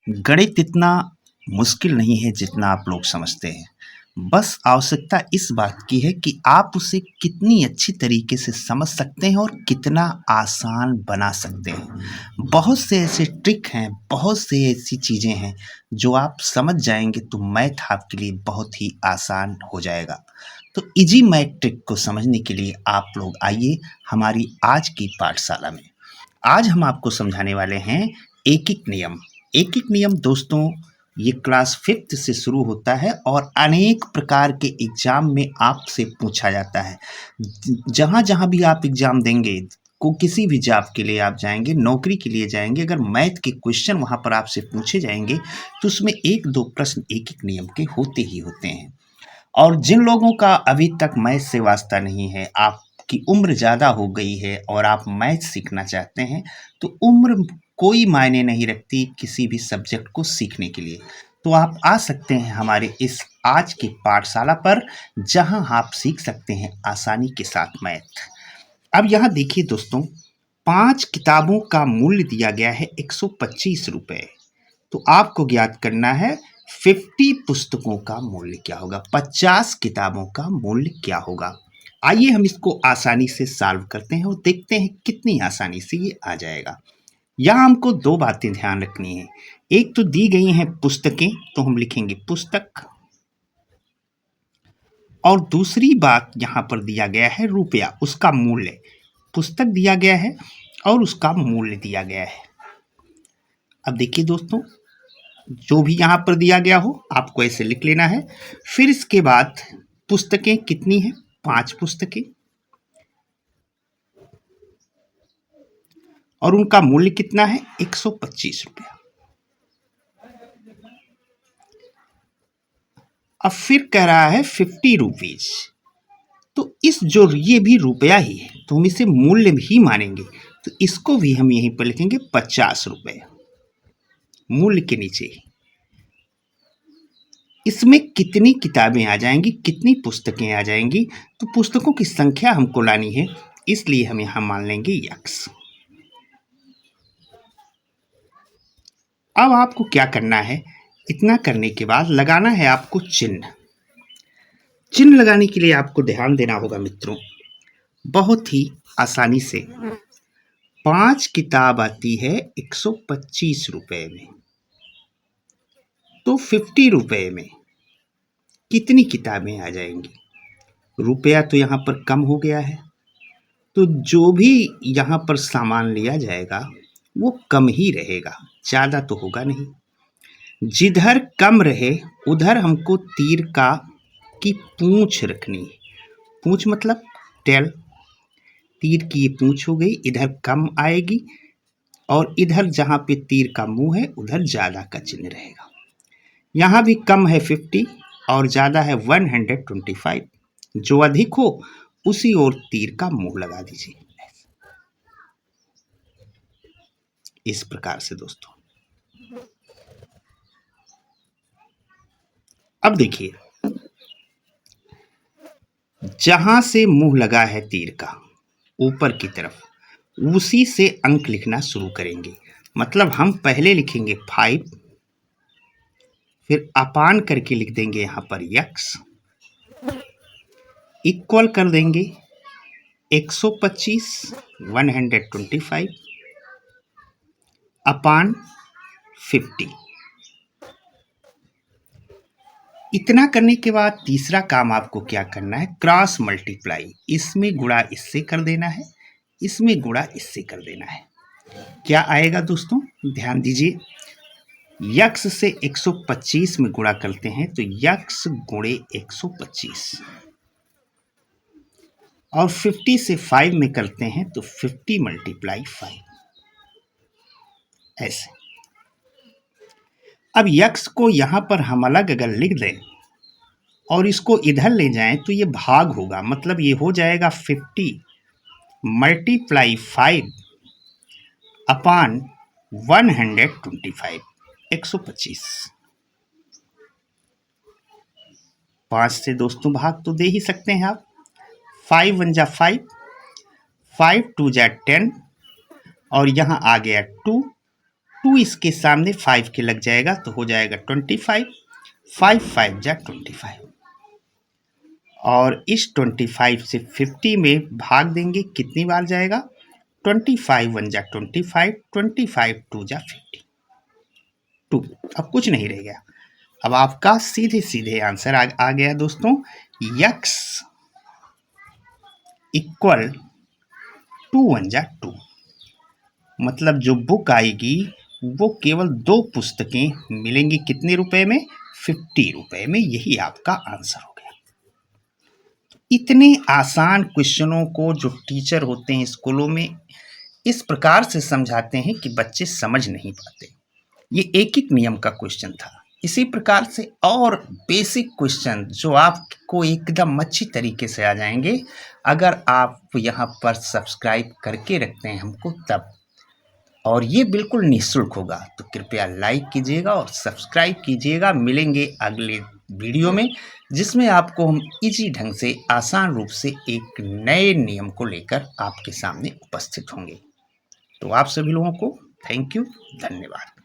गणित इतना मुश्किल नहीं है जितना आप लोग समझते हैं। बस आवश्यकता इस बात की है कि आप उसे कितनी अच्छी तरीके से समझ सकते हैं और कितना आसान बना सकते हैं। बहुत से ऐसे ट्रिक हैं, बहुत से ऐसी चीज़ें हैं जो आप समझ जाएंगे तो मैथ आपके लिए बहुत ही आसान हो जाएगा। तो इजी मैथ ट्रिक को समझने के लिए आप लोग आइए हमारी आज की पाठशाला में। आज हम आपको समझाने वाले हैं एक-एक नियम। एक-एक नियम दोस्तों ये क्लास 5th से शुरू होता है और अनेक प्रकार के एग्ज़ाम में आपसे पूछा जाता है। जहाँ-जहाँ भी आप एग्ज़ाम देंगे, को किसी भी जॉब के लिए आप जाएँगे, नौकरी के लिए जाएँगे, अगर मैथ के क्वेश्चन वहाँ पर आपसे पूछे जाएँगे, तो उसमें 1-2 प्रश्न एक-एक नियम के होते ही होते हैं। और जिन लोगों का अभी तक मैथ से वास्ता नहीं है, आपकी उम्र ज़्यादा हो गई है और आप मैथ सीखना चाहते हैं, तो उम्र कोई मायने नहीं रखती किसी भी सब्जेक्ट को सीखने के लिए। तो आप आ सकते हैं हमारे इस आज की पाठशाला पर, जहां आप सीख सकते हैं आसानी के साथ मैथ। अब यहाँ देखिए दोस्तों, 5 किताबों का मूल्य दिया गया है 125 रुपये। तो आपको ज्ञात करना है 50 पुस्तकों का मूल्य क्या होगा, 50 किताबों का मूल्य क्या होगा। आइए हम इसको आसानी से सॉल्व करते हैं और देखते हैं कितनी आसानी से ये आ जाएगा। यहाँ हमको 2 बातें ध्यान रखनी है। एक तो दी गई हैं पुस्तकें, तो हम लिखेंगे पुस्तक, और दूसरी बात यहाँ पर दिया गया है रुपया, उसका मूल्य। पुस्तक दिया गया है और उसका मूल्य दिया गया है। अब देखिए दोस्तों, जो भी यहाँ पर दिया गया हो आपको ऐसे लिख लेना है। फिर इसके बाद पुस्तकें कितनी हैं, 5 पुस्तकें, और उनका मूल्य कितना है, 125 रुपया। अब फिर कह रहा है 50 रुपीज, तो इस जो ये भी रुपया ही है तो हम इसे मूल्य भी मानेंगे, तो इसको भी हम यहीं पर लिखेंगे 50 रुपये मूल्य के नीचे। इसमें कितनी किताबें आ जाएंगी, कितनी पुस्तकें आ जाएंगी, तो पुस्तकों की संख्या हमको लानी है, इसलिए हम यहां मान लेंगे यक्स। अब आपको क्या करना है, इतना करने के बाद लगाना है आपको चिन्ह। चिन्ह लगाने के लिए आपको ध्यान देना होगा मित्रों, बहुत ही आसानी से। 5 किताब आती है 125 रुपए में, तो 50 रुपए में कितनी किताबें आ जाएंगी। रुपया तो यहाँ पर कम हो गया है, तो जो भी यहाँ पर सामान लिया जाएगा वो कम ही रहेगा, ज़्यादा तो होगा नहीं। जिधर कम रहे उधर हमको तीर का की पूंछ रखनी है। पूंछ मतलब टेल, तीर की ये पूंछ हो गई, इधर कम आएगी और इधर जहाँ पे तीर का मुंह है उधर ज़्यादा का चिन्ह रहेगा। यहाँ भी कम है 50 और ज़्यादा है 125। जो अधिक हो उसी ओर तीर का मुंह लगा दीजिए, इस प्रकार से दोस्तों। अब देखिए, जहां से मुंह लगा है तीर का ऊपर की तरफ, उसी से अंक लिखना शुरू करेंगे। मतलब हम पहले लिखेंगे 5, फिर अपान करके लिख देंगे यहाँ पर यक्स, इक्वल कर देंगे 125 125 अपान 50। इतना करने के बाद तीसरा काम आपको क्या करना है, क्रॉस मल्टीप्लाई। इसमें गुणा इससे कर देना है, इसमें गुणा इससे कर देना है। क्या आएगा दोस्तों, ध्यान दीजिए। यक्स से 125 में गुणा करते हैं तो यक्स गुणे 125, और 50 से 5 में करते हैं तो 50 मल्टीप्लाई 5, ऐसे। अब यक्स को यहाँ पर हम अलग अगर लिख दें और इसको इधर ले जाएं तो ये भाग होगा, मतलब ये हो जाएगा 50 मल्टीप्लाई 5 अपान 125, 125। 5 से दोस्तों भाग तो दे ही सकते हैं आप। 5 1 जा 5, 5 2 जा 10, और यहाँ आ गया 2, 2 इसके सामने 5 के लग जाएगा तो हो जाएगा 25, 5 5 जा 25, और इस 25 से 50 में भाग देंगे, कितनी बार जाएगा, 25 1 जा 25, 25 2 जा 50, 2। अब कुछ नहीं रह गया। अब आपका सीधे सीधे आंसर आ गया दोस्तों, x इक्वल 2 1 जा 2। मतलब जो बुक आएगी वो केवल 2 पुस्तकें मिलेंगी, कितने रुपए में, 50 रुपए में। यही आपका आंसर हो गया। इतने आसान क्वेश्चनों को जो टीचर होते हैं स्कूलों में इस प्रकार से समझाते हैं कि बच्चे समझ नहीं पाते। ये एक एक नियम का क्वेश्चन था। इसी प्रकार से और बेसिक क्वेश्चन जो आपको एकदम अच्छी तरीके से आ जाएंगे अगर आप यहाँ पर सब्सक्राइब करके रखते हैं हमको तब, और ये बिल्कुल निःशुल्क होगा। तो कृपया लाइक कीजिएगा और सब्सक्राइब कीजिएगा। मिलेंगे अगले वीडियो में जिसमें आपको हम इजी ढंग से आसान रूप से एक नए नियम को लेकर आपके सामने उपस्थित होंगे। तो आप सभी लोगों को थैंक यू, धन्यवाद।